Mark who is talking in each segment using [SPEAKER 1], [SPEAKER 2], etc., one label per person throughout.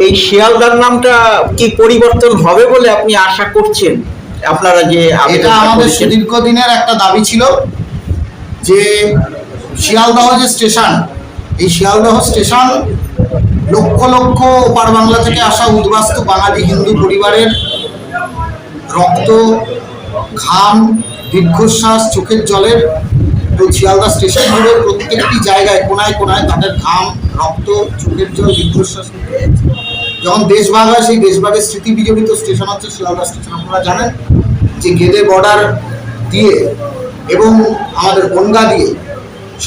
[SPEAKER 1] এই শিয়ালদার নামটা কি পরিবর্তন হবে বলে আপনি আশা করছেন? আপনারা যে
[SPEAKER 2] এটা আমাদের দীর্ঘদিনের একটা দাবি ছিল যে শিয়ালদহ যে স্টেশন, এই শিয়ালদহ স্টেশন লক্ষ লক্ষ ওপার বাংলা থেকে আসা উদ্বাস্তু বাঙালি হিন্দু পরিবারের রক্ত, ঘাম, দীর্ঘশ্বাস, চোখের জলের শিয়ালদা স্টেশন জুড়ে প্রত্যেকটি জায়গায় কোনায় কোনায় তাদের ঘাম, রক্ত, চোখের জল, দীর্ঘশ্বাস যখন দেশভাগ হয়, সেই দেশভাগের স্মৃতি বিজড়িত স্টেশন হচ্ছে শিয়ালদা স্টেশন। আপনারা জানেন যে গেদে বর্ডার দিয়ে এবং আমাদের বনগা দিয়ে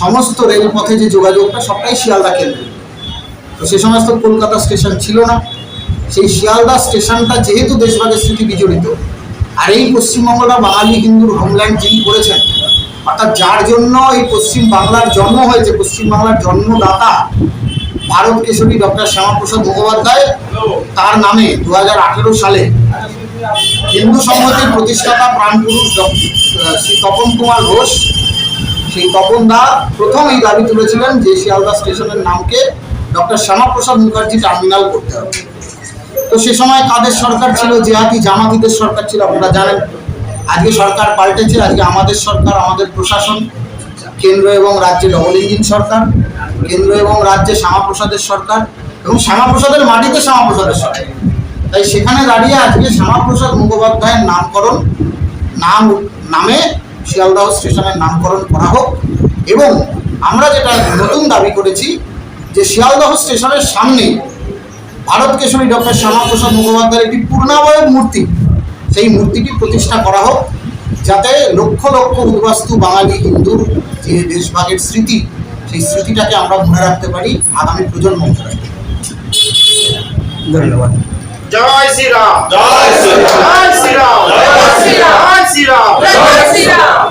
[SPEAKER 2] সমস্ত রেলপথে যে যোগাযোগটা সবটাই শিয়ালদা কেন্দ্রে। তো সে সমস্ত কলকাতা স্টেশন ছিল না। সেই শিয়ালদা স্টেশনটা যেহেতু দেশভাগের স্মৃতি বিজড়িত, আর এই পশ্চিমবঙ্গটা বাঙালি হিন্দুর হোমল্যান্ড যিনি করেছেন, অর্থাৎ যার জন্য এই পশ্চিম বাংলার জন্ম হয়েছে, পশ্চিমবাংলার জন্মদাতা ভারত কেশরী ডক্টর শ্যামাপ্রসাদ মুখোপাধ্যায়, তার নামে 2018 সালে হিন্দু সংহতির প্রতিষ্ঠাতা প্রাণপুরুষ শ্রী তপন কুমার ঘোষ, সেই তপন দা প্রথম এই দাবি তুলেছিলেন যে শিয়ালদা স্টেশনের নামকে ডক্টর শ্যামাপ্রসাদ মুখার্জি টার্মিনাল করতে হবে। তো সে সময় কাদের সরকার ছিল? জেহাদি জামাতিদের সরকার ছিল, আপনারা জানেন। আজকে সরকার পাল্টেছে, আজকে আমাদের সরকার, আমাদের প্রশাসন, কেন্দ্র এবং রাজ্যে ডবল ইঞ্জিন সরকার, কেন্দ্র এবং রাজ্যে শ্যামাপ্রসাদের সরকার, এবং শ্যামাপ্রসাদের মাটিতে শ্যামাপ্রসাদের সরকার। তাই সেখানে দাঁড়িয়ে আজকে শ্যামাপ্রসাদ মুখোপাধ্যায়ের নামে শিয়ালদহ স্টেশনের নামকরণ করা হোক। এবং আমরা যেটা নতুন দাবি করেছি যে শিয়ালদহ স্টেশনের সামনে ভারত কেশরী ডক্টর শ্যামাপ্রসাদ মুখোপাধ্যায়ের একটি পূর্ণাবয়ব মূর্তি, সেই মূর্তিটি প্রতিষ্ঠা করা হোক, যাতে লক্ষ লক্ষ উদ্বাস্তু বাঙালি হিন্দুর যে দেশভাগের স্মৃতি, সেই স্মৃতিটাকে আমরা মনে রাখতে পারি, আগামী প্রজন্ম মনে রাখতে পারি।
[SPEAKER 1] ধন্যবাদ।
[SPEAKER 3] জয় শ্রীরাম, জয় শ্রীরাম, জয় শ্রীরাম, জয় শ্রীরাম, জয় শ্রীরাম।